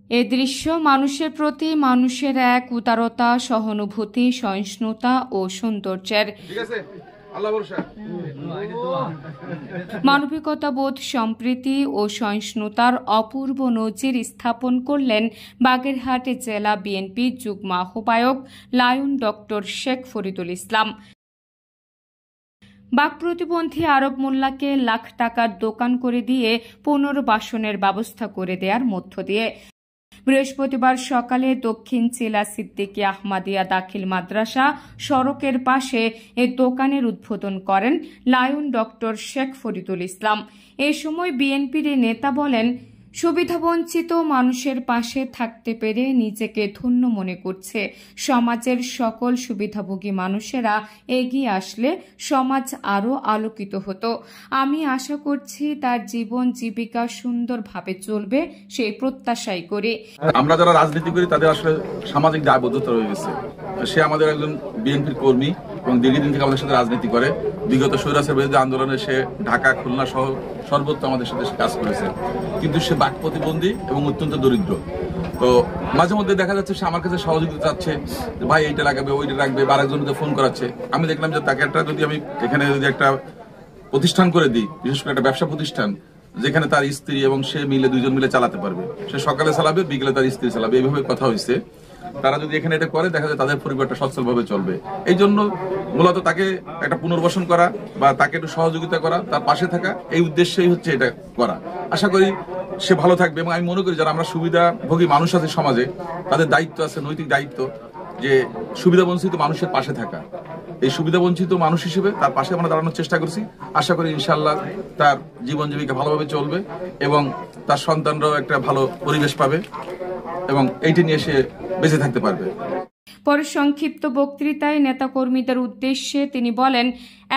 এ দৃশ্য মানুষের প্রতি মানুষের এক উদারতা, সহানুভূতি, সহিষ্ণুতা ও সৌন্দর্যের মানবিকতাবোধ, সম্প্রীতি ও সহিষ্ণুতার অপূর্ব নজির স্থাপন করলেন বাগেরহাট জেলা বিএনপি যুগ্ম আহ্বায়ক লায়ন ডক্টর শেখ ফরিদুল ইসলাম। বাক প্রতিবন্ধী আরব মোল্লাকে লাখ টাকার দোকান করে দিয়ে পুনর্বাসনের ব্যবস্থা করে দেওয়ার মধ্য দিয়ে বৃহস্পতিবার সকালে দক্ষিণ চিলা সিদ্দিকী আহমদিয়া দাখিল মাদ্রাসা সড়কের পাশে এ দোকানের উদ্বোধন করেন লায়ন ডক্টর শেখ ফরিদুল ইসলাম। এ সময় বিএনপির নেতা বলেন, সুবিধাবঞ্চিত মানুষের পাশে থাকতে পেরে নিজেকে ধন্য মনে করছে। সমাজের সকল সুবিধাভোগী মানুষেরা এগিয়ে আসলে সমাজ আরও আলোকিত হতো। আমি আশা করছি তার জীবন জীবিকা সুন্দরভাবে চলবে, সেই প্রত্যাশাই করি। আমরা যারা রাজনীতি করি তাদের আসলে সামাজিক দায়বদ্ধতা রয়ে গেছে। সে আমাদের একজন বিএনপির কর্মী এবং দীর্ঘদিন থেকে আমাদের সাথে রাজনীতি করে। বিগত স্বৈরাচার বিরোধী আন্দোলনে সে ঢাকা, খুলনা সহ সর্বত্র আমাদের সাথে কাজ করেছে, কিন্তু সে বাক প্রতিবন্ধী এবং অত্যন্ত দরিদ্র। তো মাঝে মধ্যে দেখা যাচ্ছে সে আমার কাছে সহযোগিতা চাচ্ছে, ভাই এইটা লাগাবে, ওইটা রাখবে, বা আরেকজনকে ফোন করাচ্ছে। আমি দেখলাম যে তাকে একটা যদি আমি এখানে যদি একটা প্রতিষ্ঠান করে দিই, বিশেষ করে একটা ব্যবসা প্রতিষ্ঠান, যেখানে তার স্ত্রী এবং সে মিলে দুইজন মিলে চালাতে পারবে। সে সকালে চালাবে, বিকেলে তার স্ত্রী চালাবে, এইভাবে কথা হয়েছে। তারা যদি এখানে এটা করে, দেখা যায় তাদের পরিবারটা সচ্ছলভাবে চলবে। এই জন্য মূলত তাকে একটা পুনর্বাসন করা বা তাকে একটু সহযোগিতা করা, তার পাশে থাকা, এই উদ্দেশ্যেই হচ্ছে এটা করা। আশা করি সে ভালো থাকবে। এবং আমি মনে করি যারা আমরা সুবিধাভোগী মানুষ আছে সমাজে, তাদের দায়িত্ব আছে, নৈতিক দায়িত্ব, যে সুবিধাবঞ্চিত মানুষের পাশে থাকা। এই সুবিধাবঞ্চিত মানুষ হিসেবে তার পাশে আমরা দাঁড়ানোর চেষ্টা করছি। আশা করি ইনশাআল্লাহ তার জীবন জীবিকা ভালোভাবে চলবে এবং তার সন্তানরাও একটা ভালো পরিবেশ পাবে এবং এইটি নিয়ে সে বেঁচে থাকতে পারবে। পরে সংক্ষিপ্ত বক্তৃতায় নেতাকর্মীদের উদ্দেশ্যে তিনি বলেন,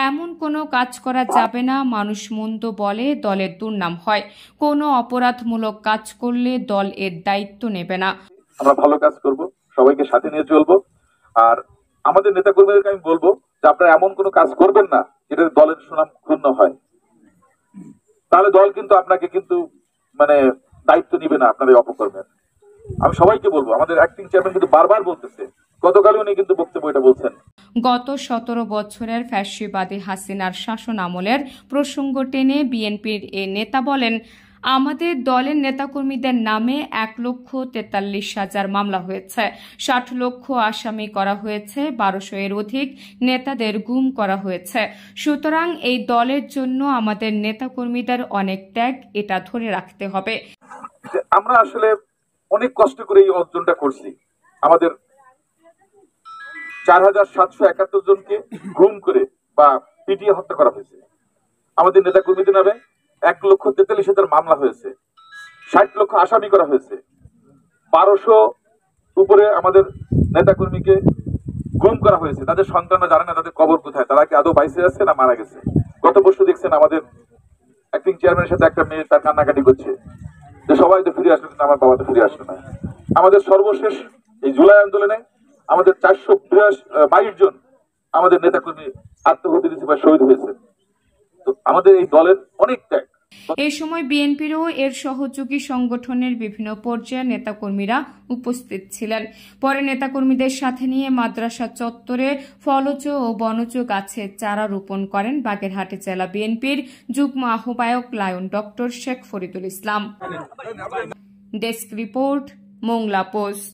এমন কোনো কাজ করা যাবে না মানুষ মন্দ বলে দলের দুর্নাম হয়। কোনো অপরাধমূলক কাজ করলে দল এর দায়িত্ব নেবে না। আমরা ভালো কাজ করব, সবাইকে সাথে নিয়ে চলবো। আর আমাদের নেতাকর্মীদেরকে আমি বলবো যে আপনারা এমন কোনো কাজ করবেন না যেটা দলের সুনাম ক্ষুণ্ণ হয়। তাহলে দল কিন্তু আপনাকে কিন্তু দায়িত্ব নিবে না আপনার এই অপকর্মের। আমি সবাইকে বলবো, আমাদের অ্যাক্টিং চেয়ারম্যান কিন্তু বারবার বলতেছে, গতকাল উনি কিন্তু বক্তব্য এটা বলছেন। গত ১৭ বছরের ফ্যাসিবাদী হাসিনার শাসন আমলের প্রসঙ্গ টেনে বিএনপির এ নেতা বলেন, আমাদের দলের নেতাকর্মীদের নামে ১,৪৩,০০০ মামলা হয়েছে, ৬০ লক্ষ আসামি করা হয়েছে, ১২০০ এর অধিক নেতাদের গুম করা হয়েছে। সুতরাং এই দলের জন্য আমাদের নেতাকর্মীদের অনেক ত্যাগ, এটা ধরে রাখতে হবে। আমরা আসলে অনেক কষ্ট করে এই অর্জনটা করছি। আমাদের ৪,৭৭১ জনকে গুম করে বা পিটিয়ে হত্যা করা হয়েছে। আমাদের নেতাকর্মীদের নামে ১,৪৩,০০০ মামলা হয়েছে, ৬০ লক্ষ আসামি করা হয়েছে, ১২০০ উপরে আমাদের নেতাকর্মীকে গুম করা হয়েছে। তাদের সন্তানরা জানে না তাদের কবর কোথায়, তারা কি আদৌ বাইসে আছে না মারা গেছে। গত বছর দেখছেন আমাদের অ্যাক্টিং চেয়ারম্যানের সাথে একটা মেয়ে তার কান্নাকাটি করছে যে সবাই তো ফিরে আসলো, কিন্তু আমার বাবা তো ফিরে আসলো না। আমাদের সর্বশেষ এই জুলাই আন্দোলনে আমাদের ৪২২ জন আমাদের নেতাকর্মী আত্মঘাতী দিয়েছে বা শহীদ হয়েছে। তো আমাদের এই দলের অনেক ত্যাগ। এই সময় বিএনপিরও এর সহযোগী সংগঠনের বিভিন্ন পর্যায়ের নেতাকর্মীরা উপস্থিত ছিলেন। পরে নেতাকর্মীদের সাথে নিয়ে মাদ্রাসা চত্বরে ফলজ ও বনজ গাছের চারা রোপণ করেন বাগেরহাট জেলা বিএনপির যুগ্ম আহ্বায়ক lion doctor Sheikh Faridul Islam. Desk report, Mongla post.